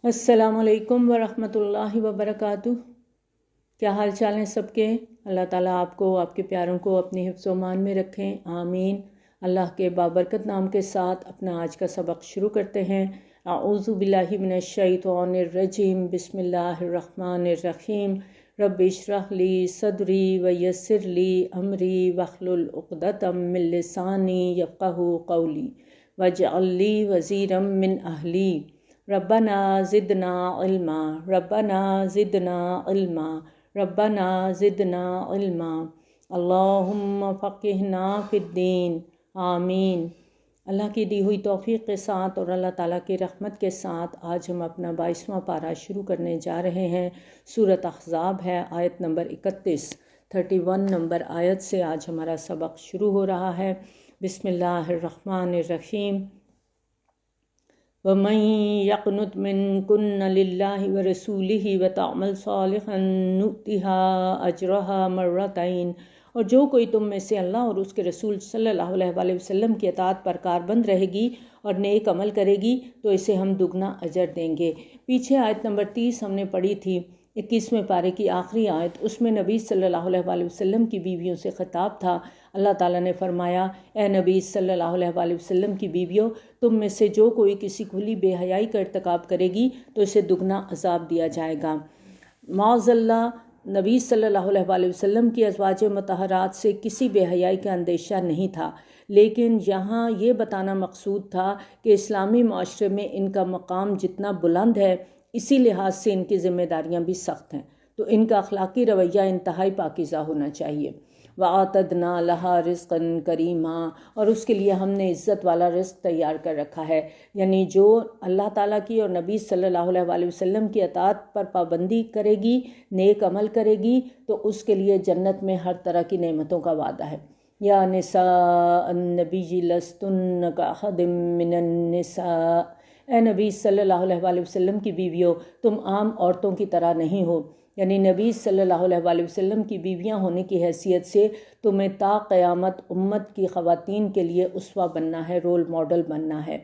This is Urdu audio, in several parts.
السلام علیکم ورحمۃ اللہ وبرکاتہ۔ کیا حال چال ہیں سب کے؟ اللہ تعالیٰ آپ کو، آپ کے پیاروں کو اپنی حفظ و امان میں رکھیں، آمین۔ اللہ کے بابرکت نام کے ساتھ اپنا آج کا سبق شروع کرتے ہیں۔ اعوذ باللہ من الشیطان الرجیم، بسم اللہ الرحمن الرحیم۔ رب اشرح لی صدری ویسر لی امری واحلل عقدۃ من لسانی یفقہوا قولی واجعل لی وزیرا من اہلی۔ ربنا زدنا علما، ربنا زدنا علما، ربنا زدنا علما، اللہم فقہنا فی الدین، آمین۔ اللہ کی دی ہوئی توفیق کے ساتھ اور اللہ تعالیٰ کی رحمت کے ساتھ آج ہم اپنا 22واں پارہ شروع کرنے جا رہے ہیں۔ سورۃ احزاب ہے، آیت نمبر 31 نمبر آیت سے آج ہمارا سبق شروع ہو رہا ہے۔ بسم اللہ الرحمن الرحیم۔ وَمَن يَقْنُتْ مِنكُنَّ لِلَّهِ وَرَسُولِهِ وَتَعْمَلْ صَالِحًا نُؤْتِهَا أَجْرَهَا مَرَّتَيْنِ، اور جو کوئی تم میں سے اللہ اور اس کے رسول صلی اللہ علیہ وآلہ وسلم کی اطاعت پر کاربند رہے گی اور نیک عمل کرے گی تو اسے ہم دگنا اجر دیں گے۔ پیچھے آیت نمبر 30 ہم نے پڑھی تھی، 21ویں پارے کی آخری آیت، اس میں نبی صلی اللہ علیہ وآلہ وسلم کی بیویوں سے خطاب تھا۔ اللہ تعالیٰ نے فرمایا، اے نبی صلی اللہ علیہ وآلہ وسلم کی بیویوں، تم میں سے جو کوئی کسی کھلی بے حیائی کا ارتکاب کرے گی تو اسے دگنا عذاب دیا جائے گا۔ معاذ اللہ، نبی صلی اللہ علیہ وآلہ وسلم کی ازواج مطہرات سے کسی بے حیائی کا اندیشہ نہیں تھا، لیکن یہاں یہ بتانا مقصود تھا کہ اسلامی معاشرے میں ان کا مقام جتنا بلند ہے، اسی لحاظ سے ان کی ذمہ داریاں بھی سخت ہیں، تو ان کا اخلاقی رویہ انتہائی پاکیزہ ہونا چاہیے۔ وَأَعْتَدْنَا لَهَا رِزْقًا كَرِيمًا، اور اس کے لیے ہم نے عزت والا رزق تیار کر رکھا ہے، یعنی جو اللہ تعالیٰ کی اور نبی صلی اللہ علیہ وآلہ وسلم کی اطاعت پر پابندی کرے گی، نیک عمل کرے گی، تو اس کے لیے جنت میں ہر طرح کی نعمتوں کا وعدہ ہے۔ یا نساء النبی لستن کأحد من النساء، اے نبی صلی اللہ علیہ وآلہ وسلم کی بیویوں، تم عام عورتوں کی طرح نہیں ہو، یعنی نبی صلی اللہ علیہ وآلہ وسلم کی بیویاں ہونے کی حیثیت سے تمہیں تا قیامت امت کی خواتین کے لیے اسوہ بننا ہے، رول ماڈل بننا ہے۔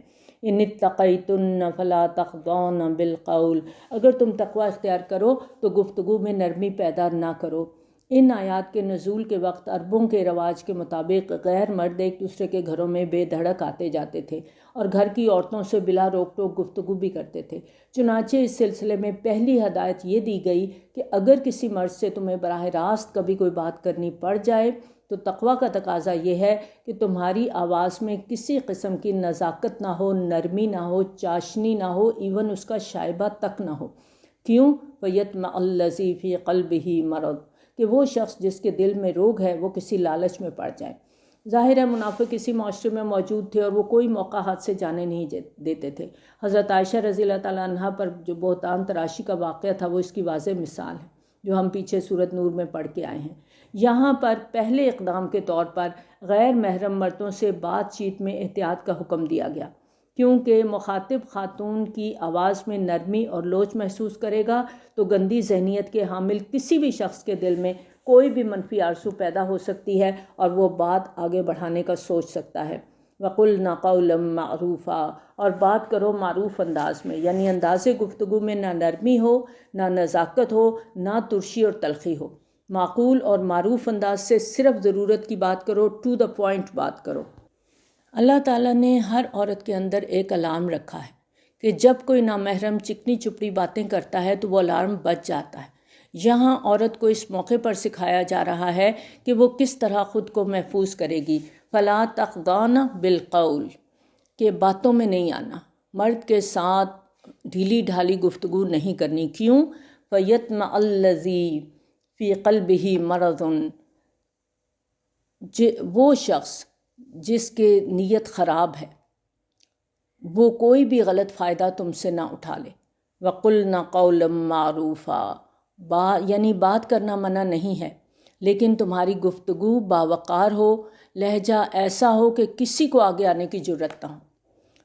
ان اتقیتن فلا تخضعن بالقول، اگر تم تقوی اختیار کرو تو گفتگو میں نرمی پیدا نہ کرو۔ ان آیات کے نزول کے وقت عربوں کے رواج کے مطابق غیر مرد ایک دوسرے کے گھروں میں بے دھڑک آتے جاتے تھے اور گھر کی عورتوں سے بلا روک ٹوک گفتگو بھی کرتے تھے۔ چنانچہ اس سلسلے میں پہلی ہدایت یہ دی گئی کہ اگر کسی مرد سے تمہیں براہ راست کبھی کوئی بات کرنی پڑ جائے تو تقویٰ کا تقاضا یہ ہے کہ تمہاری آواز میں کسی قسم کی نزاکت نہ ہو، نرمی نہ ہو، چاشنی نہ ہو، ایون اس کا شائبہ تک نہ ہو۔ کیوں؟ فَيَطْمَعَ الَّذِي فِي قَلْبِهِ مَرَضٌ، کہ وہ شخص جس کے دل میں روگ ہے وہ کسی لالچ میں پڑ جائے۔ ظاہر ہے منافق اسی معاشرے میں موجود تھے اور وہ کوئی موقع ہاتھ سے جانے نہیں دیتے تھے۔ حضرت عائشہ رضی اللہ تعالیٰ عنہ پر جو بہتان تراشی کا واقعہ تھا وہ اس کی واضح مثال ہے، جو ہم پیچھے سورۃ نور میں پڑھ کے آئے ہیں۔ یہاں پر پہلے اقدام کے طور پر غیر محرم مردوں سے بات چیت میں احتیاط کا حکم دیا گیا، کیونکہ مخاطب خاتون کی آواز میں نرمی اور لوچ محسوس کرے گا تو گندی ذہنیت کے حامل کسی بھی شخص کے دل میں کوئی بھی منفی آرزو پیدا ہو سکتی ہے اور وہ بات آگے بڑھانے کا سوچ سکتا ہے۔ وَقُلْنَا قَوْلًا مَعْرُوفًا، اور بات کرو معروف انداز میں، یعنی انداز گفتگو میں نہ نرمی ہو، نہ نزاکت ہو، نہ ترشی اور تلخی ہو۔ معقول اور معروف انداز سے صرف ضرورت کی بات کرو، ٹو دا پوائنٹ بات کرو۔ اللہ تعالیٰ نے ہر عورت کے اندر ایک الارم رکھا ہے کہ جب کوئی نامحرم چکنی چپڑی باتیں کرتا ہے تو وہ الارم بج جاتا ہے۔ یہاں عورت کو اس موقع پر سکھایا جا رہا ہے کہ وہ کس طرح خود کو محفوظ کرے گی۔ فلا تخضعن بالقول، کہ باتوں میں نہیں آنا، مرد کے ساتھ ڈھیلی ڈھالی گفتگو نہیں کرنی۔ کیوں؟ فَيَطْمَعَ الَّذِي فِي قَلْبِهِ مَرَضٌ، وہ شخص جس کے نیت خراب ہے وہ کوئی بھی غلط فائدہ تم سے نہ اٹھا لے۔ وَقُلْنَا قَوْلًا مَعْرُوفًا، یعنی بات کرنا منع نہیں ہے، لیکن تمہاری گفتگو باوقار ہو، لہجہ ایسا ہو کہ کسی کو آگے آنے کی جرت نہ ہو۔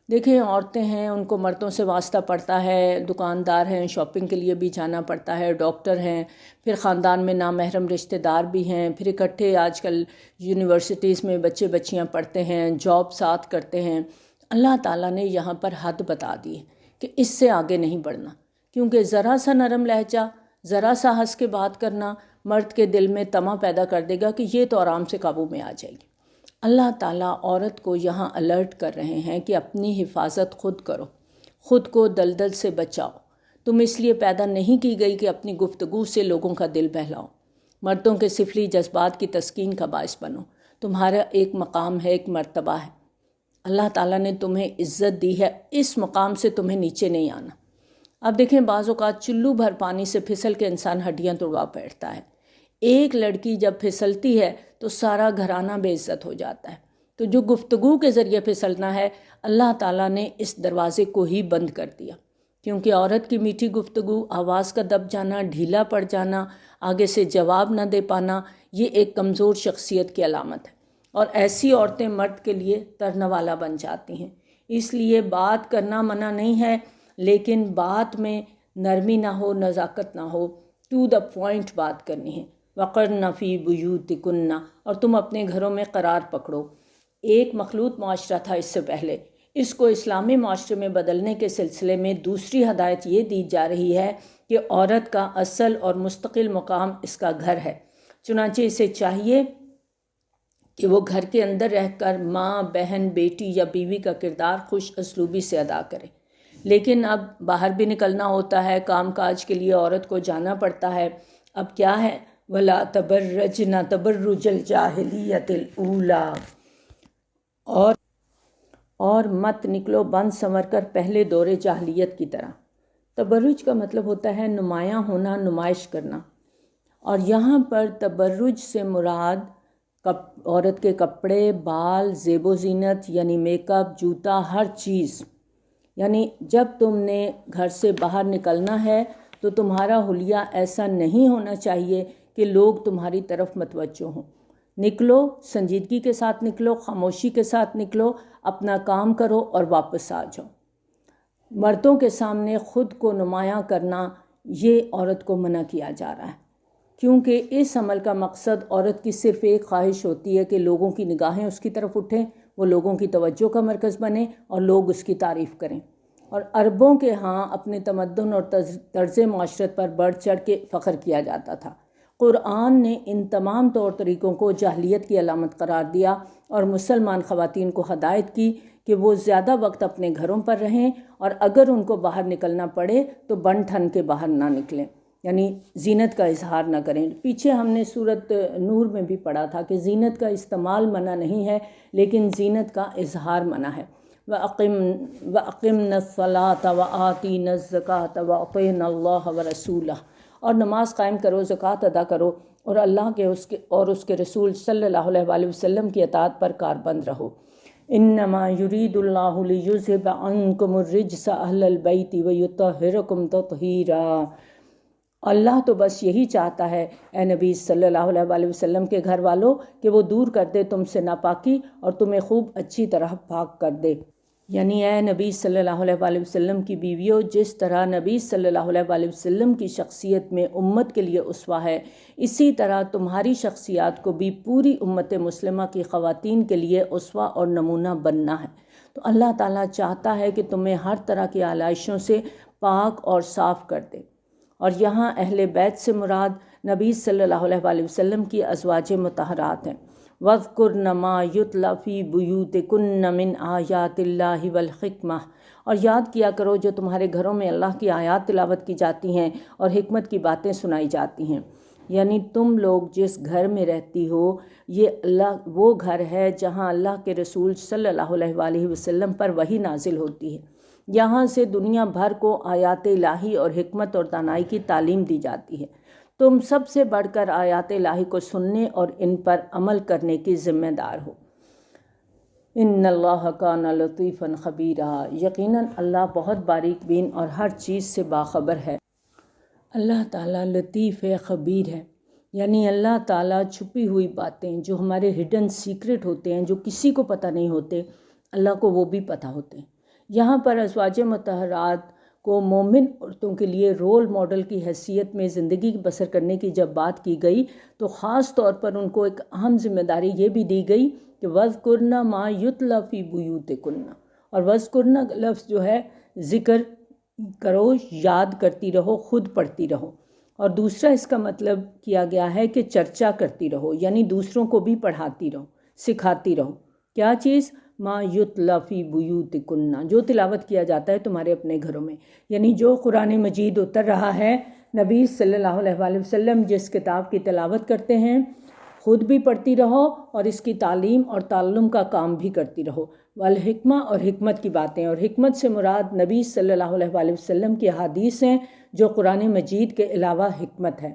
دیکھیں، عورتیں ہیں، ان کو مردوں سے واسطہ پڑتا ہے، دکاندار ہیں، شاپنگ کے لیے بھی جانا پڑتا ہے، ڈاکٹر ہیں، پھر خاندان میں نامحرم رشتہ دار بھی ہیں، پھر اکٹھے آج کل یونیورسٹیز میں بچے بچیاں پڑھتے ہیں، جاب ساتھ کرتے ہیں۔ اللہ تعالیٰ نے یہاں پر حد بتا دی ہے کہ اس سے آگے نہیں بڑھنا۔ کیونکہ ذرا سا نرم لہجہ، ذرا سا ہنس کے بات کرنا مرد کے دل میں طمع پیدا کر دے گا کہ یہ تو آرام سے قابو میں آ جائے گی۔ اللہ تعالیٰ عورت کو یہاں الرٹ کر رہے ہیں کہ اپنی حفاظت خود کرو، خود کو دلدل سے بچاؤ۔ تم اس لیے پیدا نہیں کی گئی کہ اپنی گفتگو سے لوگوں کا دل بہلاؤ، مردوں کے سفلی جذبات کی تسکین کا باعث بنو۔ تمہارا ایک مقام ہے، ایک مرتبہ ہے، اللہ تعالیٰ نے تمہیں عزت دی ہے، اس مقام سے تمہیں نیچے نہیں آنا۔ اب دیکھیں بعض اوقات چلو بھر پانی سے پھسل کے انسان ہڈیاں توڑوا بیٹھتا ہے۔ ایک لڑکی جب پھسلتی ہے تو سارا گھرانہ بے عزت ہو جاتا ہے۔ تو جو گفتگو کے ذریعے پھسلنا ہے، اللہ تعالیٰ نے اس دروازے کو ہی بند کر دیا، کیونکہ عورت کی میٹھی گفتگو، آواز کا دب جانا، ڈھیلا پڑ جانا، آگے سے جواب نہ دے پانا، یہ ایک کمزور شخصیت کی علامت ہے، اور ایسی عورتیں مرد کے لیے ترنوالا بن جاتی ہیں۔ اس لیے بات کرنا منع نہیں ہے، لیکن بات میں نرمی نہ ہو، نزاکت نہ ہو، ٹو دا پوائنٹ بات کرنی ہے۔ وَقَرْنَ فِي بُيُوتِكُنَّ، اور تم اپنے گھروں میں قرار پکڑو۔ ایک مخلوط معاشرہ تھا اس سے پہلے، اس کو اسلامی معاشرے میں بدلنے کے سلسلے میں دوسری ہدایت یہ دی جا رہی ہے کہ عورت کا اصل اور مستقل مقام اس کا گھر ہے، چنانچہ اسے چاہیے کہ وہ گھر کے اندر رہ کر ماں، بہن، بیٹی یا بیوی کا کردار خوش اسلوبی سے ادا کرے۔ لیکن اب باہر بھی نکلنا ہوتا ہے، کام کاج کے لیے عورت کو جانا پڑتا ہے۔ اب کیا ہے؟ وَلَا تَبَرَّجْنَ تَبَرُّجَ الْجَاهِلِيَّةِ الْأُولَىٰ، اور مت نکلو بند سنور کر پہلے دور جاہلیت کی طرح۔ تبرج کا مطلب ہوتا ہے نمایاں ہونا، نمائش کرنا، اور یہاں پر تبرج سے مراد عورت کے کپڑے، بال، زیب و زینت یعنی میک اپ، جوتا، ہر چیز۔ یعنی جب تم نے گھر سے باہر نکلنا ہے تو تمہارا حلیہ ایسا نہیں ہونا چاہیے کہ لوگ تمہاری طرف متوجہ ہوں۔ نکلو، سنجیدگی کے ساتھ نکلو، خاموشی کے ساتھ نکلو، اپنا کام کرو اور واپس آ جاؤ۔ مردوں کے سامنے خود کو نمایاں کرنا یہ عورت کو منع کیا جا رہا ہے، کیونکہ اس عمل کا مقصد عورت کی صرف ایک خواہش ہوتی ہے کہ لوگوں کی نگاہیں اس کی طرف اٹھیں، وہ لوگوں کی توجہ کا مرکز بنے اور لوگ اس کی تعریف کریں۔ اور عربوں کے ہاں اپنے تمدن اور طرز معاشرت پر بڑھ چڑھ کے فخر کیا جاتا تھا۔ قرآن نے ان تمام طور طریقوں کو جاہلیت کی علامت قرار دیا اور مسلمان خواتین کو ہدایت کی کہ وہ زیادہ وقت اپنے گھروں پر رہیں، اور اگر ان کو باہر نکلنا پڑے تو بن ٹھن کے باہر نہ نکلیں، یعنی زینت کا اظہار نہ کریں۔ پیچھے ہم نے سورۃ نور میں بھی پڑھا تھا کہ زینت کا استعمال منع نہیں ہے، لیکن زینت کا اظہار منع ہے۔ وَأَقِمْنَ الصَّلَاةَ وَآتِينَ الزَّكَاةَ وَأَطِعْنَ اللَّهَ وَرَسُولَهُ، اور نماز قائم کرو، زکوٰۃ ادا کرو، اور اللہ کے اس کے رسول صلی اللہ علیہ وسلم کی اطاعت پر کاربند رہو۔ انما یرید اللہ لیذہب عنکم الرجس اہل البیت ویطہرکم تطہیرا، اللہ تو بس یہی چاہتا ہے اے نبی صلی اللہ علیہ وسلم کے گھر والوں کہ وہ دور کر دے تم سے ناپاکی اور تمہیں خوب اچھی طرح پاک کر دے۔ یعنی اے نبی صلی اللہ علیہ وسلم کی بیویوں، جس طرح نبی صلی اللہ علیہ وسلم کی شخصیت میں امت کے لیے اسوہ ہے، اسی طرح تمہاری شخصیات کو بھی پوری امت مسلمہ کی خواتین کے لیے اسوہ اور نمونہ بننا ہے۔ تو اللہ تعالیٰ چاہتا ہے کہ تمہیں ہر طرح کی آلائشوں سے پاک اور صاف کر دے۔ اور یہاں اہل بیت سے مراد نبی صلی اللہ علیہ وسلم کی ازواج مطہرات ہیں۔ وَاذْكُرْنَ مَا يُتْلَى فِي بُيُوتِكُنَّ مِنْ آيَاتِ اللَّهِ وَالْحِكْمَةِ، اور یاد کیا کرو جو تمہارے گھروں میں اللہ کی آیات تلاوت کی جاتی ہیں اور حکمت کی باتیں سنائی جاتی ہیں۔ یعنی تم لوگ جس گھر میں رہتی ہو، یہ اللہ وہ گھر ہے جہاں اللہ کے رسول صلی اللہ علیہ وسلم پر وحی نازل ہوتی ہے۔ یہاں سے دنیا بھر کو آیات الہی اور حکمت اور دانائی کی تعلیم دی جاتی ہے۔ تم سب سے بڑھ کر آیات الہی کو سننے اور ان پر عمل کرنے کی ذمہ دار ہو۔ ان اللہ کان لطیفا خبیرا، یقیناً اللہ بہت باریک بین اور ہر چیز سے باخبر ہے۔ اللہ تعالیٰ لطیف ہے، خبیر ہے، یعنی اللہ تعالیٰ چھپی ہوئی باتیں جو ہمارے ہڈن سیکرٹ ہوتے ہیں، جو کسی کو پتہ نہیں ہوتے، اللہ کو وہ بھی پتہ ہوتے ہیں۔ یہاں پر ازواج مطہرات کو مومن عورتوں کے لیے رول ماڈل کی حیثیت میں زندگی بسر کرنے کی جب بات کی گئی تو خاص طور پر ان کو ایک اہم ذمہ داری یہ بھی دی گئی کہ وَاذْكُرْنَ مَا يُتْلَى فِي بُيُوتِكُنَّ، اور وَاذْكُرْنَ لفظ جو ہے ذکر کرو، یاد کرتی رہو، خود پڑھتی رہو۔ اور دوسرا اس کا مطلب کیا گیا ہے کہ چرچا کرتی رہو، یعنی دوسروں کو بھی پڑھاتی رہو، سکھاتی رہو۔ کیا چیز؟ ما یتلی فی بیوتکن، جو تلاوت کیا جاتا ہے تمہارے اپنے گھروں میں، یعنی جو قرآن مجید اتر رہا ہے، نبی صلی اللہ علیہ وآلہ وسلم جس کتاب کی تلاوت کرتے ہیں، خود بھی پڑھتی رہو اور اس کی تعلیم اور تعلم کا کام بھی کرتی رہو۔ والحکمہ، اور حکمت کی باتیں، اور حکمت سے مراد نبی صلی اللہ علیہ وآلہ وسلم کی احادیث ہیں جو قرآن مجید کے علاوہ حکمت ہے۔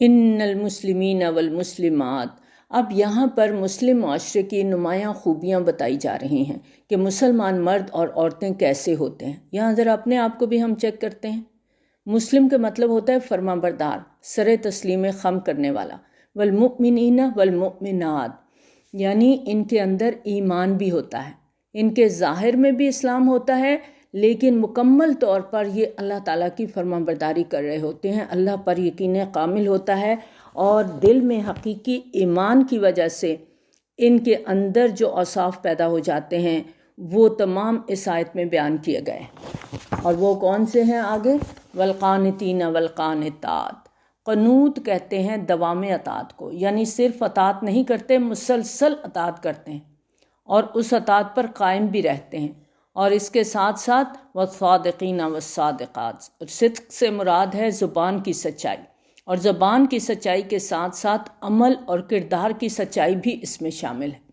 ان المسلمین والمسلمات، اب یہاں پر مسلم معاشرے کی نمایاں خوبیاں بتائی جا رہی ہیں کہ مسلمان مرد اور عورتیں کیسے ہوتے ہیں۔ یہاں ذرا اپنے آپ کو بھی ہم چیک کرتے ہیں۔ مسلم کا مطلب ہوتا ہے فرما بردار، سر تسلیم خم کرنے والا۔ والمؤمنین والمؤمنات، یعنی ان کے اندر ایمان بھی ہوتا ہے، ان کے ظاہر میں بھی اسلام ہوتا ہے، لیکن مکمل طور پر یہ اللہ تعالیٰ کی فرما برداری کر رہے ہوتے ہیں، اللہ پر یقین کامل ہوتا ہے، اور دل میں حقیقی ایمان کی وجہ سے ان کے اندر جو اوصاف پیدا ہو جاتے ہیں وہ تمام اس آیت میں بیان کیے گئے۔ اور وہ کون سے ہیں آگے؟ والقانتین والقانتات، قنوت کہتے ہیں دوام اطاعت کو، یعنی صرف اطاعت نہیں کرتے، مسلسل اطاعت کرتے ہیں اور اس اطاعت پر قائم بھی رہتے ہیں۔ اور اس کے ساتھ ساتھ والصادقین والصادقات، صدق سے مراد ہے زبان کی سچائی، اور زبان کی سچائی کے ساتھ ساتھ عمل اور کردار کی سچائی بھی اس میں شامل ہے۔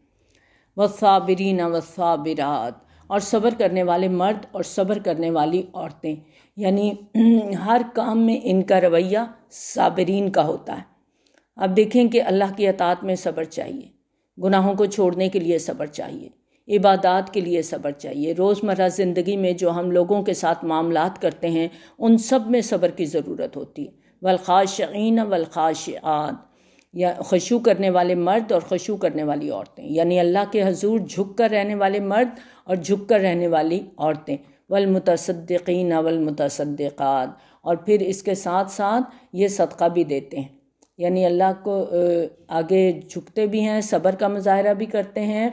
والصابرین والصابرات، اور صبر کرنے والے مرد اور صبر کرنے والی عورتیں، یعنی ہر کام میں ان کا رویہ صابرین کا ہوتا ہے۔ اب دیکھیں کہ اللہ کی اطاعت میں صبر چاہیے، گناہوں کو چھوڑنے کے لیے صبر چاہیے، عبادات کے لیے صبر چاہیے، روزمرہ زندگی میں جو ہم لوگوں کے ساتھ معاملات کرتے ہیں ان سب میں صبر کی ضرورت ہوتی ہے۔ والخاشعین والخاشعات، یا خشوع کرنے والے مرد اور خشوع کرنے والی عورتیں، یعنی اللہ کے حضور جھک کر رہنے والے مرد اور جھک کر رہنے والی عورتیں۔ والمتصدقین والمتصدقات، اور پھر اس کے ساتھ ساتھ یہ صدقہ بھی دیتے ہیں، یعنی اللہ کو آگے جھکتے بھی ہیں، صبر کا مظاہرہ بھی کرتے ہیں،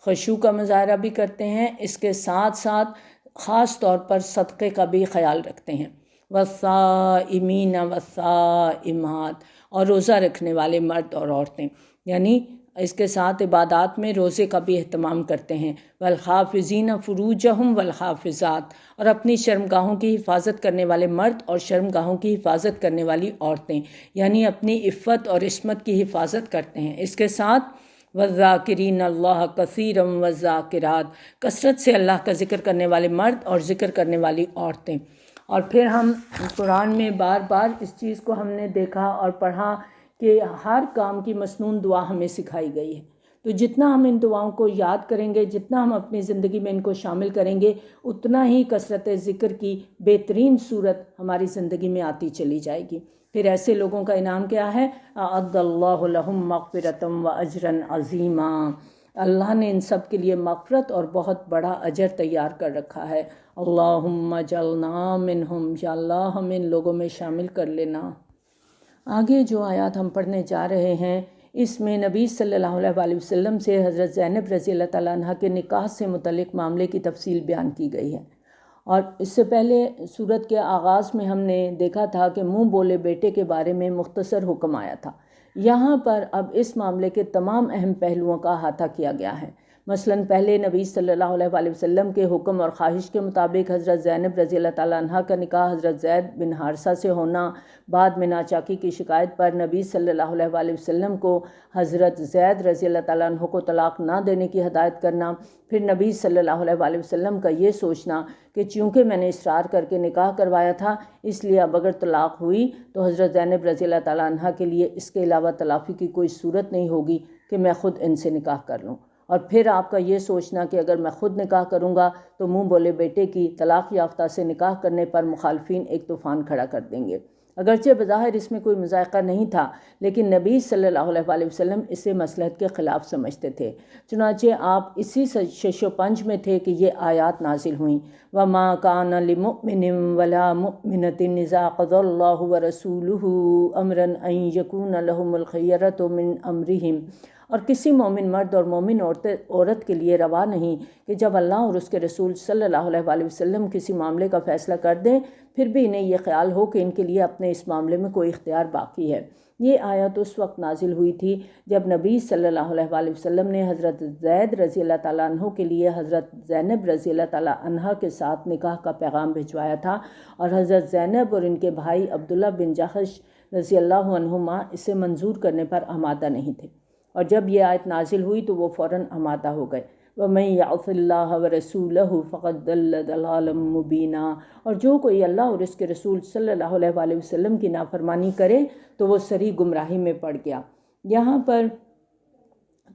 خشوع کا مظاہرہ بھی کرتے ہیں، اس کے ساتھ ساتھ خاص طور پر صدقے کا بھی خیال رکھتے ہیں۔ والصائمین والصائمات، اور روزہ رکھنے والے مرد اور عورتیں، یعنی اس کے ساتھ عبادات میں روزے کا بھی اہتمام کرتے ہیں۔ والحافظین فروجہم والحافظات، اور اپنی شرمگاہوں کی حفاظت کرنے والے مرد اور شرمگاہوں کی حفاظت کرنے والی عورتیں، یعنی اپنی عفت اور عصمت کی حفاظت کرتے ہیں۔ اس کے ساتھ والذاکرین اللہ کثیرا والذاکرات، کثرت سے اللہ کا ذکر کرنے والے مرد اور ذکر کرنے والی عورتیں۔ اور پھر ہم قرآن میں بار بار اس چیز کو ہم نے دیکھا اور پڑھا کہ ہر کام کی مسنون دعا ہمیں سکھائی گئی ہے، تو جتنا ہم ان دعاؤں کو یاد کریں گے، جتنا ہم اپنی زندگی میں ان کو شامل کریں گے، اتنا ہی کثرت ذکر کی بہترین صورت ہماری زندگی میں آتی چلی جائے گی۔ پھر ایسے لوگوں کا انعام کیا ہے؟ اعد اللہ لہم مغفرۃ واجرا عظیما، اللہ نے ان سب کے لیے مغفرت اور بہت بڑا اجر تیار کر رکھا ہے۔ اللہم اجعلنا منہم، یا اللہ ہمیں ان لوگوں میں شامل کر لینا۔ آگے جو آیات ہم پڑھنے جا رہے ہیں اس میں نبی صلی اللہ علیہ وآلہ وسلم سے حضرت زینب رضی اللہ تعالیٰ عنہ کے نکاح سے متعلق معاملے کی تفصیل بیان کی گئی ہے۔ اور اس سے پہلے سورت کے آغاز میں ہم نے دیکھا تھا کہ منہ بولے بیٹے کے بارے میں مختصر حکم آیا تھا۔ یہاں پر اب اس معاملے کے تمام اہم پہلوؤں کا احاطہ کیا گیا ہے۔ مثلاً پہلے نبی صلی اللہ علیہ وآلہ وسلم کے حکم اور خواہش کے مطابق حضرت زینب رضی اللہ تعالیٰ عنہ کا نکاح حضرت زید بن حارثہ سے ہونا، بعد میں ناچاکی کی شکایت پر نبی صلی اللہ علیہ وآلہ وسلم کو حضرت زید رضی اللہ تعالیٰ عنہ کو طلاق نہ دینے کی ہدایت کرنا، پھر نبی صلی اللہ علیہ وآلہ وسلم کا یہ سوچنا کہ چونکہ میں نے اصرار کر کے نکاح کروایا تھا اس لیے اب اگر طلاق ہوئی تو حضرت زینب رضی اللہ تعالیٰ عنہ کے لیے اس کے علاوہ تلافی کی کوئی صورت نہیں ہوگی کہ میں خود ان سے نکاح کر لوں۔ اور پھر آپ کا یہ سوچنا کہ اگر میں خود نکاح کروں گا تو منہ بولے بیٹے کی طلاق یافتہ سے نکاح کرنے پر مخالفین ایک طوفان کھڑا کر دیں گے۔ اگرچہ بظاہر اس میں کوئی مذائقہ نہیں تھا، لیکن نبی صلی اللہ علیہ وآلہ وسلم اسے مصلحت کے خلاف سمجھتے تھے، چنانچہ آپ اسی شش و پنج میں تھے کہ یہ آیات نازل ہوئیں۔ وَمَا كَانَ لِمُؤْمِنٍ وَلَا مُؤْمِنَةٍ إِذَا قَضَى اللَّهُ وَرَسُولُهُ أَمْرًا أَن يَكُونَ لَهُمُ الْخِيَرَةُ مِنْ أَمْرِهِمْ۔ اور کسی مومن مرد اور مومن عورت کے لیے روا نہیں کہ جب اللہ اور اس کے رسول صلی اللہ علیہ وآلہ وسلم کسی معاملے کا فیصلہ کر دیں پھر بھی انہیں یہ خیال ہو کہ ان کے لیے اپنے اس معاملے میں کوئی اختیار باقی ہے۔ یہ آیت اس وقت نازل ہوئی تھی جب نبی صلی اللہ علیہ وآلہ وسلم نے حضرت زید رضی اللہ تعالیٰ عنہ کے لیے حضرت زینب رضی اللہ تعالیٰ عنہ کے ساتھ نکاح کا پیغام بھجوایا تھا، اور حضرت زینب اور ان کے بھائی عبداللہ بن جحش رضی اللہ عنہما اسے منظور کرنے پر آمادہ نہیں تھے، اور جب یہ آیت نازل ہوئی تو وہ فوراً آمادہ ہو گئے۔ وَمَن يَعْصِ اللَّهَ وَرَسُولَهُ فَقَدْ ضَلَّ ضَلَالًا مُبِينًا، اور جو کوئی اللہ اور اس کے رسول صلی اللہ علیہ وآلہ وسلم کی نافرمانی کرے تو وہ صریح گمراہی میں پڑ گیا۔ یہاں پر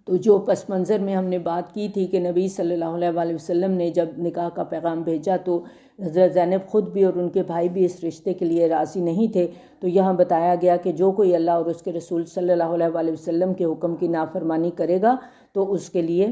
تو جو پس منظر میں ہم نے بات کی تھی کہ نبی صلی اللہ علیہ وآلہ وسلم نے جب نکاح کا پیغام بھیجا تو حضرت زینب خود بھی اور ان کے بھائی بھی اس رشتے کے لیے راضی نہیں تھے، تو یہاں بتایا گیا کہ جو کوئی اللہ اور اس کے رسول صلی اللہ علیہ وآلہ وسلم کے حکم کی نافرمانی کرے گا تو اس کے لیے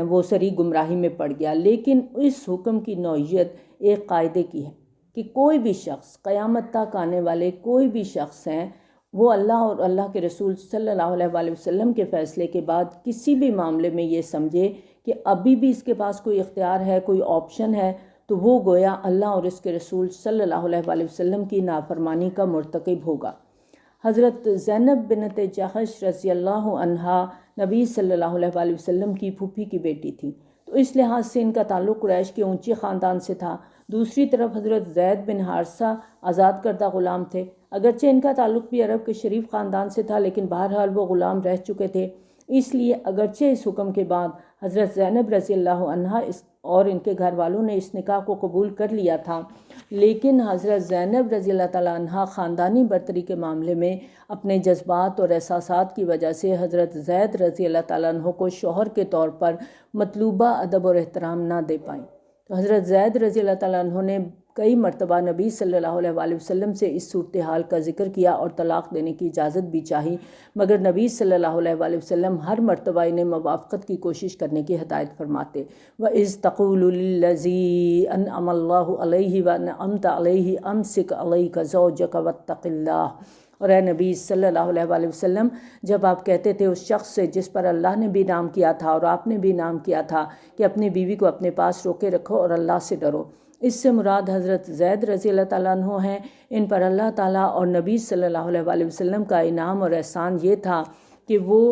وہ صریح گمراہی میں پڑ گیا۔ لیکن اس حکم کی نوعیت ایک قاعدے کی ہے کہ کوئی بھی شخص، قیامت تک آنے والے کوئی بھی شخص ہیں، وہ اللہ اور اللہ کے رسول صلی اللہ علیہ وآلہ وسلم کے فیصلے کے بعد کسی بھی معاملے میں یہ سمجھے کہ ابھی بھی اس کے پاس کوئی اختیار ہے، کوئی آپشن ہے، تو وہ گویا اللہ اور اس کے رسول صلی اللہ علیہ وآلہ وسلم کی نافرمانی کا مرتکب ہوگا۔ حضرت زینب بنت جحش رضی اللہ عنہا نبی صلی اللہ علیہ وآلہ وسلم کی پھوپھی کی بیٹی تھی، تو اس لحاظ سے ان کا تعلق قریش کے اونچے خاندان سے تھا۔ دوسری طرف حضرت زید بن حارثہ آزاد کردہ غلام تھے، اگرچہ ان کا تعلق بھی عرب کے شریف خاندان سے تھا لیکن بہرحال وہ غلام رہ چکے تھے، اس لیے اگرچہ اس حکم کے بعد حضرت زینب رضی اللہ عنہا اور ان کے گھر والوں نے اس نکاح کو قبول کر لیا تھا، لیکن حضرت زینب رضی اللہ تعالیٰ عنہا خاندانی برتری کے معاملے میں اپنے جذبات اور احساسات کی وجہ سے حضرت زید رضی اللہ تعالیٰ عنہ کو شوہر کے طور پر مطلوبہ ادب اور احترام نہ دے پائیں۔ تو حضرت زید رضی اللہ تعالیٰ عنہ نے کئی مرتبہ نبی صلی اللہ علیہ وآلہ وسلم سے اس صورتحال کا ذکر کیا اور طلاق دینے کی اجازت بھی چاہی، مگر نبی صلی اللہ علیہ وآلہ وسلم ہر مرتبہ انہیں موافقت کی کوشش کرنے کی ہدایت فرماتے۔ وَإِذْ تَقُولُ لِلَّذِي أَنْعَمَ اللَّهُ عَلَيْهِ وَأَنْعَمْتَ عَلَيْهِ أَمْسِكْ عَلَيْكَ زَوْجَكَ وَاتَّقِ اللَّهَ، اور اے نبی صلی اللہ علیہ وآلہ وسلم، جب آپ کہتے تھے اس شخص سے جس پر اللہ نے بھی نام کیا تھا اور آپ نے بھی نام کیا تھا کہ اپنی بیوی کو اپنے پاس روکے رکھو اور اللہ سے ڈرو، اس سے مراد حضرت زید رضی اللہ تعالیٰ عنہ ہیں۔ ان پر اللہ تعالیٰ اور نبی صلی اللہ علیہ وآلہ وسلم کا انعام اور احسان یہ تھا کہ وہ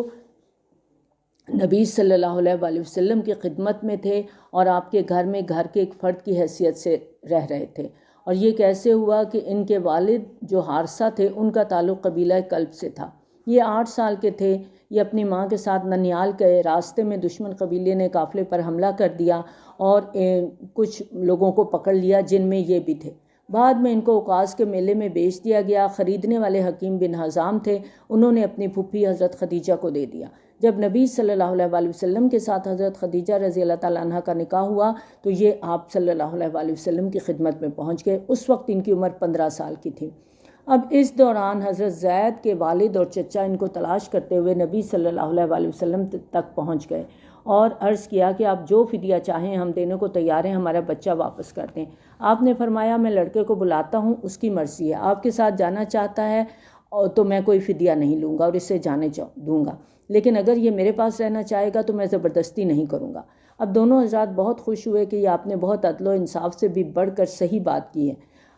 نبی صلی اللہ علیہ وآلہ وسلم کی خدمت میں تھے اور آپ کے گھر میں گھر کے ایک فرد کی حیثیت سے رہ رہے تھے۔ اور یہ کیسے ہوا کہ ان کے والد جو حارثہ تھے ان کا تعلق قبیلہ کلب سے تھا۔ یہ 8 سال کے تھے، یہ اپنی ماں کے ساتھ ننیال گئے، راستے میں دشمن قبیلے نے قافلے پر حملہ کر دیا اور کچھ لوگوں کو پکڑ لیا جن میں یہ بھی تھے۔ بعد میں ان کو اوقاس کے میلے میں بیچ دیا گیا۔ خریدنے والے حکیم بن حزام تھے، انہوں نے اپنی پھوپھی حضرت خدیجہ کو دے دیا۔ جب نبی صلی اللہ علیہ وآلہ وسلم کے ساتھ حضرت خدیجہ رضی اللہ تعالیٰ عنہ کا نکاح ہوا تو یہ آپ صلی اللہ علیہ وآلہ وسلم کی خدمت میں پہنچ گئے۔ اس وقت ان کی عمر 15 سال کی تھی۔ اب اس دوران حضرت زید کے والد اور چچا ان کو تلاش کرتے ہوئے نبی صلی اللہ علیہ وآلہ وسلم تک پہنچ گئے اور عرض کیا کہ آپ جو فدیہ چاہیں ہم دینے کو تیار ہیں، ہمارا بچہ واپس کر دیں۔ آپ نے فرمایا میں لڑکے کو بلاتا ہوں، اس کی مرضی ہے، آپ کے ساتھ جانا چاہتا ہے تو میں کوئی فدیہ نہیں لوں گا اور اسے جانے دوں گا، لیکن اگر یہ میرے پاس رہنا چاہے گا تو میں زبردستی نہیں کروں گا۔ اب دونوں حضرات بہت خوش ہوئے کہ یہ آپ نے بہت عدل و انصاف سے بھی بڑھ کر صحیح بات کی ہے۔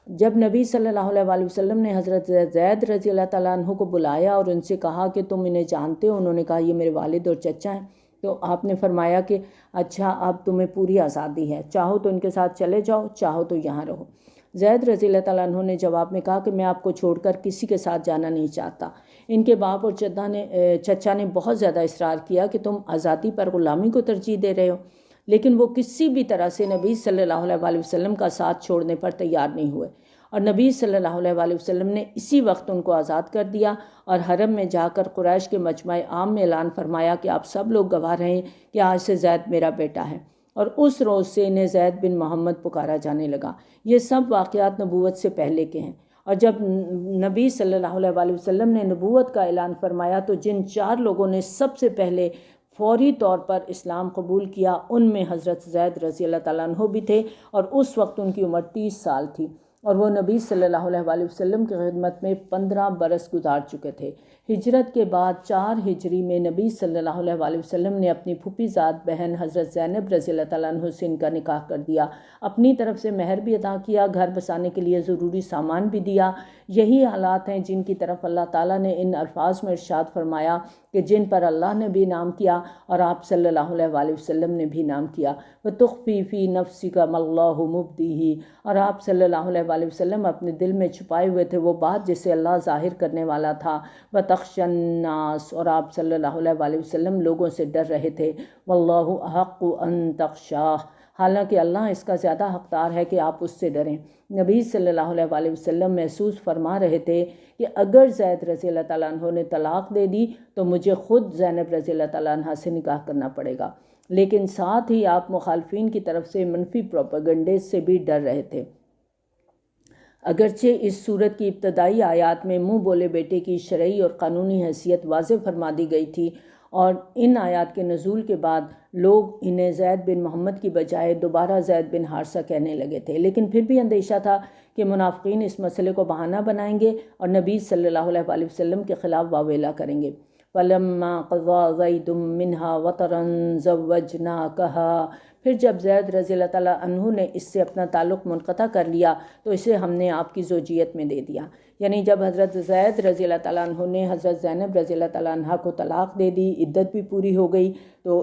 جب نبی صلی اللہ علیہ وآلہ وسلم نے حضرت زید رضی اللہ تعالیٰ عنہ کو بلایا اور ان سے کہا کہ تم انہیں جانتے ہو، انہوں نے کہا یہ میرے والد اور چچا ہیں، تو آپ نے فرمایا کہ اچھا اب تمہیں پوری آزادی ہے، چاہو تو ان کے ساتھ چلے جاؤ، چاہو تو یہاں رہو۔ زید رضی اللہ تعالیٰ عنہ نے جواب میں کہا کہ میں آپ کو چھوڑ کر کسی کے ساتھ جانا نہیں چاہتا۔ ان کے باپ اور چچا نے بہت زیادہ اصرار کیا کہ تم آزادی پر غلامی کو ترجیح دے رہے ہو، لیکن وہ کسی بھی طرح سے نبی صلی اللہ علیہ وآلہ وسلم کا ساتھ چھوڑنے پر تیار نہیں ہوئے، اور نبی صلی اللہ علیہ وآلہ وسلم نے اسی وقت ان کو آزاد کر دیا اور حرم میں جا کر قریش کے مجمع عام میں اعلان فرمایا کہ آپ سب لوگ گواہ رہیں کہ آج سے زید میرا بیٹا ہے، اور اس روز سے انہیں زید بن محمد پکارا جانے لگا۔ یہ سب واقعات نبوت سے پہلے کے ہیں، اور جب نبی صلی اللہ علیہ وآلہ وسلم نے نبوت کا اعلان فرمایا تو جن 4 لوگوں نے سب سے پہلے فوری طور پر اسلام قبول کیا ان میں حضرت زید رضی اللہ تعالیٰ عنہ بھی تھے، اور اس وقت ان کی عمر 30 سال تھی، اور وہ نبی صلی اللہ علیہ وآلہ وسلم کی خدمت میں 15 برس گزار چکے تھے۔ ہجرت کے بعد 4 ہجری میں نبی صلی اللہ علیہ وسلم نے اپنی پھوپھی زاد بہن حضرت زینب رضی اللہ تعالیٰ عنہ سے ان کا نکاح کر دیا، اپنی طرف سے مہر بھی ادا کیا، گھر بسانے کے لیے ضروری سامان بھی دیا۔ یہی حالات ہیں جن کی طرف اللہ تعالیٰ نے ان الفاظ میں ارشاد فرمایا کہ جن پر اللہ نے بھی نام کیا اور آپ صلی اللہ علیہ وسلم نے بھی نام کیا۔ وَتُخْفِي فِي نَفْسِكَ مَا اللَّهُ مُبْدِيهِ، اور آپ صلی اللہ علیہ وسلم اپنے دل میں چھپائے ہوئے تھے وہ بات جسے اللہ ظاہر کرنے والا تھا۔ وَتَخْشَى النَّاسَ، اور آپ صلی اللہ علیہ وسلم لوگوں سے ڈر رہے تھے۔ وَاللَّهُ أَحَقُّ أَن تَخْشَاهُ، حالانکہ اللہ اس کا زیادہ حقدار ہے کہ آپ اس سے ڈریں۔ نبی صلی اللہ علیہ وسلم محسوس فرما رہے تھے کہ اگر زید رضی اللہ تعالیٰ عنہ نے طلاق دے دی تو مجھے خود زینب رضی اللہ تعالیٰ عنہ سے نکاح کرنا پڑے گا، لیکن ساتھ ہی آپ مخالفین کی طرف سے منفی پروپیگنڈے سے بھی ڈر رہے تھے۔ اگرچہ اس سورت کی ابتدائی آیات میں منہ بولے بیٹے کی شرعی اور قانونی حیثیت واضح فرما دی گئی تھی، اور ان آیات کے نزول کے بعد لوگ انہیں زید بن محمد کی بجائے دوبارہ زید بن حارثہ کہنے لگے تھے، لیکن پھر بھی اندیشہ تھا کہ منافقین اس مسئلے کو بہانہ بنائیں گے اور نبی صلی اللہ علیہ وسلم کے خلاف واویلا کریں گے۔ فَلَمَّا قَضَى زَيْدٌ مِّنْهَا وَطَرًا زَوَّجْنَاكَهَا، پھر جب زید رضی اللہ تعالیٰ عنہ نے اس سے اپنا تعلق منقطع کر لیا تو اسے ہم نے آپ کی زوجیت میں دے دیا، یعنی جب حضرت زید رضی اللہ تعالیٰ عنہ نے حضرت زینب رضی اللہ تعالیٰ عنہ کو طلاق دے دی، عدت بھی پوری ہو گئی، تو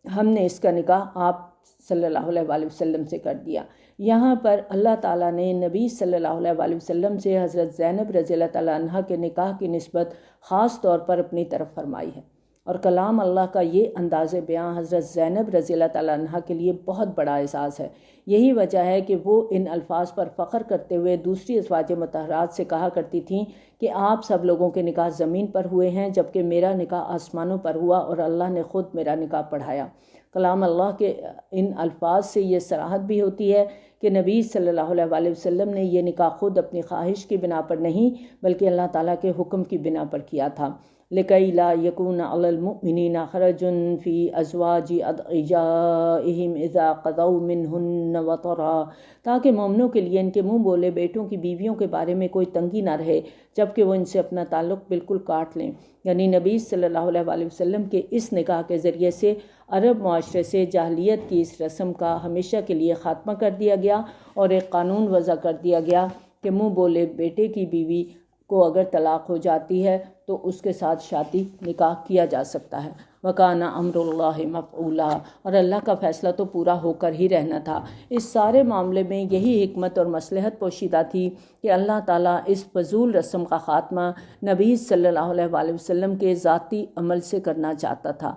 ہم نے اس کا نکاح آپ صلی اللہ علیہ وسلم سے کر دیا۔ یہاں پر اللہ تعالیٰ نے نبی صلی اللہ علیہ وسلم سے حضرت زینب رضی اللہ تعالیٰ عنہ کے نکاح کی نسبت خاص طور پر اپنی طرف فرمائی ہے، اور کلام اللہ کا یہ انداز بیاں حضرت زینب رضی اللہ تعالیٰ عنہ کے لیے بہت بڑا اعزاز ہے۔ یہی وجہ ہے کہ وہ ان الفاظ پر فخر کرتے ہوئے دوسری ازواج مطہرات سے کہا کرتی تھیں کہ آپ سب لوگوں کے نکاح زمین پر ہوئے ہیں جبکہ میرا نکاح آسمانوں پر ہوا اور اللہ نے خود میرا نکاح پڑھایا۔ کلام اللہ کے ان الفاظ سے یہ صراحت بھی ہوتی ہے کہ نبی صلی اللہ علیہ وسلم نے یہ نکاح خود اپنی خواہش کی بنا پر نہیں بلکہ اللہ تعالیٰ کے حکم کی بنا پر کیا تھا۔ لِكَيْ لَا يَكُونَ عَلَى الْمُؤْمِنِينَ حَرَجٌ فِي أَزْوَاجِ أَدْعِيَائِهِمْ إِذَا قَضَوْا مِنْهُنَّ وَطَرًا، تاکہ مومنوں کے لیے ان کے منہ بولے بیٹوں کی بیویوں کے بارے میں کوئی تنگی نہ رہے جبکہ وہ ان سے اپنا تعلق بالکل کاٹ لیں۔ یعنی نبی صلی اللہ علیہ وسلم کے اس نکاح کے ذریعے سے عرب معاشرے سے جاہلیت کی اس رسم کا ہمیشہ کے لیے خاتمہ کر دیا گیا اور ایک قانون وضع کر دیا گیا کہ منہ بولے بیٹے کی بیوی کو اگر طلاق ہو جاتی ہے تو اس کے ساتھ شادی نکاح کیا جا سکتا ہے۔ وَكَانَ أَمْرُ اللَّهِ مَفْعُولًا، اور اللہ کا فیصلہ تو پورا ہو کر ہی رہنا تھا۔ اس سارے معاملے میں یہی حکمت اور مصلحت پوشیدہ تھی کہ اللہ تعالیٰ اس فضول رسم کا خاتمہ نبی صلی اللہ علیہ وسلم کے ذاتی عمل سے کرنا چاہتا تھا۔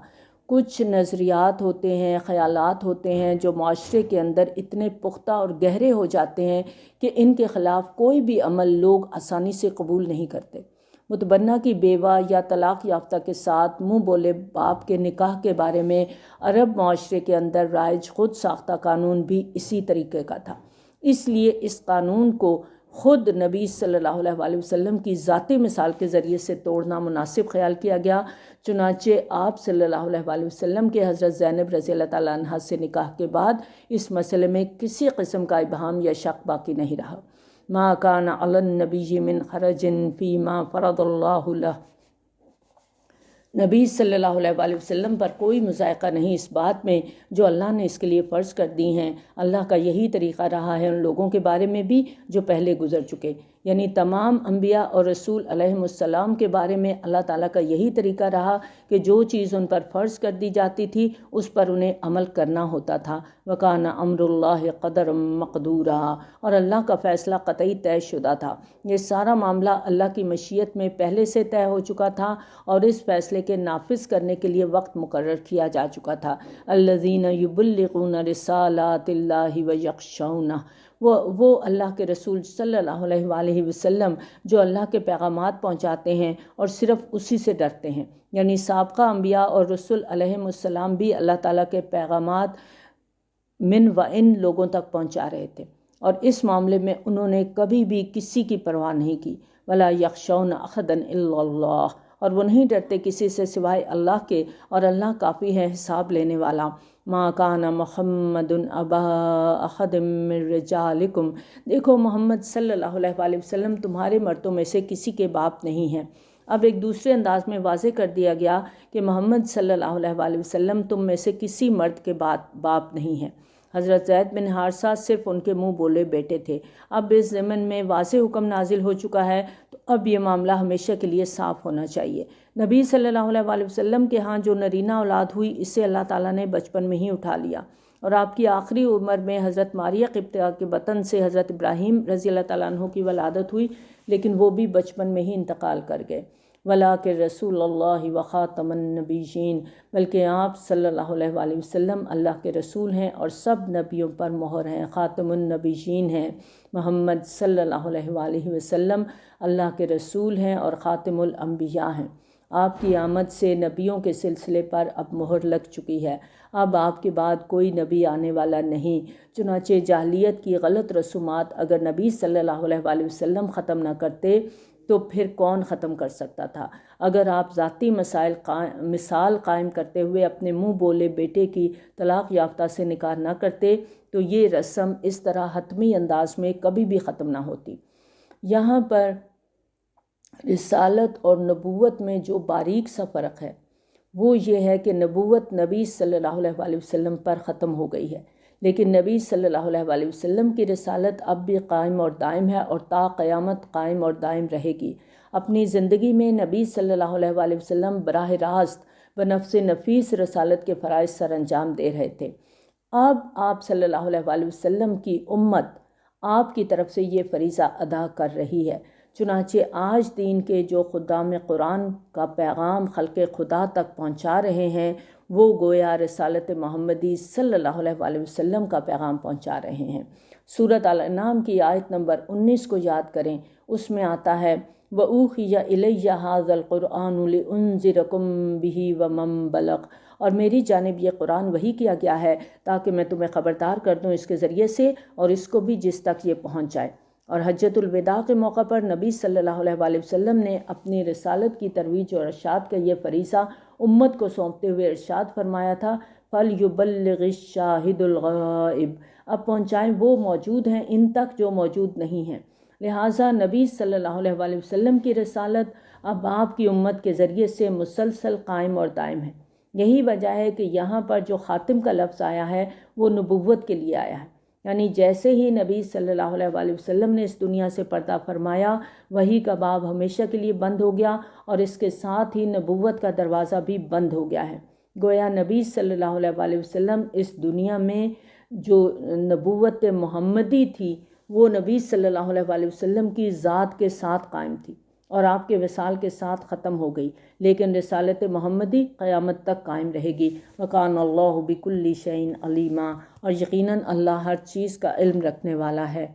کچھ نظریات ہوتے ہیں، خیالات ہوتے ہیں جو معاشرے کے اندر اتنے پختہ اور گہرے ہو جاتے ہیں کہ ان کے خلاف کوئی بھی عمل لوگ آسانی سے قبول نہیں کرتے۔ متبنہ کی بیوہ یا طلاق یافتہ کے ساتھ منہ بولے باپ کے نکاح کے بارے میں عرب معاشرے کے اندر رائج خود ساختہ قانون بھی اسی طریقے کا تھا۔ اس لیے اس قانون کو خود نبی صلی اللہ علیہ وسلم کی ذاتی مثال کے ذریعے سے توڑنا مناسب خیال کیا گیا۔ چنانچہ آپ صلی اللہ علیہ وسلم کے حضرت زینب رضی اللہ تعالیٰ عنہ سے نکاح کے بعد اس مسئلے میں کسی قسم کا ابہام یا شک باقی نہیں رہا۔ ما کان علی النبی من حرج فیما فرض اللہ لہ، نبی صلی اللہ علیہ وسلم پر کوئی مضائقہ نہیں اس بات میں جو اللہ نے اس کے لیے فرض کر دی ہیں۔ اللہ کا یہی طریقہ رہا ہے ان لوگوں کے بارے میں بھی جو پہلے گزر چکے، یعنی تمام انبیاء اور رسول علیہ السلام کے بارے میں اللہ تعالیٰ کا یہی طریقہ رہا کہ جو چیز ان پر فرض کر دی جاتی تھی اس پر انہیں عمل کرنا ہوتا تھا۔ وَكَانَ أَمْرُ اللَّهِ قَدَرًا مَقْدُورًا، اور اللہ کا فیصلہ قطعی طے شدہ تھا۔ یہ سارا معاملہ اللہ کی مشیت میں پہلے سے طے ہو چکا تھا اور اس فیصلے کے نافذ کرنے کے لیے وقت مقرر کیا جا چکا تھا۔ الَّذِينَ يُبَلِّغُونَ رِسَالَاتِ اللَّهِ وَيَخْشَوْنَهُ، وہ اللہ کے رسول صلی اللہ علیہ وسلم جو اللہ کے پیغامات پہنچاتے ہیں اور صرف اسی سے ڈرتے ہیں۔ یعنی سابقہ انبیاء اور رسول علیہ السلام بھی اللہ تعالیٰ کے پیغامات من و ان لوگوں تک پہنچا رہے تھے اور اس معاملے میں انہوں نے کبھی بھی کسی کی پرواہ نہیں کی۔ وَلَا يَخْشَوْنَ أَحَدًا إِلَّا اللَّهَ، اور وہ نہیں ڈرتے کسی سے سوائے اللہ کے، اور اللہ کافی ہے حساب لینے والا۔ ما کان محمد ابا احد من رجالکم، دیکھو محمد صلی اللہ علیہ وسلم تمہارے مردوں میں سے کسی کے باپ نہیں ہیں، اب ایک دوسرے انداز میں واضح کر دیا گیا کہ محمد صلی اللہ علیہ وآلہ وسلم تم میں سے کسی مرد کے باپ نہیں ہیں۔ حضرت زید بن حارثہ صرف ان کے منہ بولے بیٹے تھے۔ اب اس ضمن میں واضح حکم نازل ہو چکا ہے تو اب یہ معاملہ ہمیشہ کے لیے صاف ہونا چاہیے۔ نبی صلی اللہ علیہ وآلہ وسلم کے ہاں جو نرینہ اولاد ہوئی اسے اللہ تعالیٰ نے بچپن میں ہی اٹھا لیا، اور آپ کی آخری عمر میں حضرت ماریہ قبطیہ کے بطن سے حضرت ابراہیم رضی اللہ تعالیٰ عنہ کی ولادت ہوئی، لیکن وہ بھی بچپن میں ہی انتقال کر گئے۔ وَلَٰكِن رسول اللہ وخاتم النبیین، بلکہ آپ صلی اللہ علیہ وآلہ وسلم اللہ کے رسول ہیں اور سب نبیوں پر مہر ہیں، خاتم النبیین ہیں۔ محمد صلی اللہ علیہ وآلہ وسلم اللہ کے رسول ہیں اور خاتم الانبیاء ہیں۔ آپ کی آمد سے نبیوں کے سلسلے پر اب مہر لگ چکی ہے، اب آپ کے بعد کوئی نبی آنے والا نہیں۔ چنانچہ جاہلیت کی غلط رسومات اگر نبی صلی اللہ علیہ وآلہ وسلم ختم نہ کرتے تو پھر کون ختم کر سکتا تھا؟ اگر آپ ذاتی مثال قائم کرتے ہوئے اپنے منہ بولے بیٹے کی طلاق یافتہ سے نکاح نہ کرتے تو یہ رسم اس طرح حتمی انداز میں کبھی بھی ختم نہ ہوتی۔ یہاں پر رسالت اور نبوت میں جو باریک سا فرق ہے وہ یہ ہے کہ نبوت نبی صلی اللہ علیہ وآلہ وسلم پر ختم ہو گئی ہے، لیکن نبی صلی اللہ علیہ وآلہ وسلم کی رسالت اب بھی قائم اور دائم ہے اور تا قیامت قائم اور دائم رہے گی۔ اپنی زندگی میں نبی صلی اللہ علیہ وآلہ وسلم براہ راست بنفس نفیس رسالت کے فرائض سر انجام دے رہے تھے۔ اب آپ صلی اللہ علیہ وآلہ وسلم کی امت آپ کی طرف سے یہ فریضہ ادا کر رہی ہے۔ چنانچہ آج دین کے جو خدام قرآن کا پیغام خلق خدا تک پہنچا رہے ہیں وہ گویا رسالت محمدی صلی اللہ علیہ وآلہ وسلم کا پیغام پہنچا رہے ہیں۔ سورۃ الانعام کی آیت نمبر 19 کو یاد کریں، اس میں آتا ہے وَأُوحِیَ إِلَيَّ هَٰذَا الْقُرْآنُ لِأُنذِرَكُم بِهِ وَمَن بَلَغَ، اور میری جانب یہ قرآن وحی کیا گیا ہے تاکہ میں تمہیں خبردار کر دوں اس کے ذریعے سے اور اس کو بھی جس تک یہ پہنچ جائے۔ اور حجۃ الوداع کے موقع پر نبی صلی اللہ علیہ وآلہ وسلم نے اپنی رسالت کی ترویج اور ارشاد کا یہ فریضہ امت کو سونپتے ہوئے ارشاد فرمایا تھا فَلْيُبَلِّغِ الشَّاهِدُ الْغَائِبُ، اب پہنچائیں وہ موجود ہیں ان تک جو موجود نہیں ہیں۔ لہٰذا نبی صلی اللہ علیہ وآلہ وسلم کی رسالت اب آپ کی امت کے ذریعے سے مسلسل قائم اور دائم ہے۔ یہی وجہ ہے کہ یہاں پر جو خاتم کا لفظ آیا ہے وہ نبوت کے لیے آیا ہے، یعنی جیسے ہی نبی صلی اللہ علیہ وآلہ وسلم نے اس دنیا سے پردہ فرمایا وحی کا باب ہمیشہ کے لیے بند ہو گیا اور اس کے ساتھ ہی نبوت کا دروازہ بھی بند ہو گیا ہے۔ گویا نبی صلی اللہ علیہ وآلہ وسلم اس دنیا میں جو نبوت محمدی تھی وہ نبی صلی اللہ علیہ وآلہ وسلم کی ذات کے ساتھ قائم تھی اور آپ کے وصال کے ساتھ ختم ہو گئی، لیکن رسالت محمدی قیامت تک قائم رہے گی۔ وَكَانَ اللَّهُ بِكُلِّ شَيْءٍ عَلِيمًا، اور یقیناً اللہ ہر چیز کا علم رکھنے والا ہے۔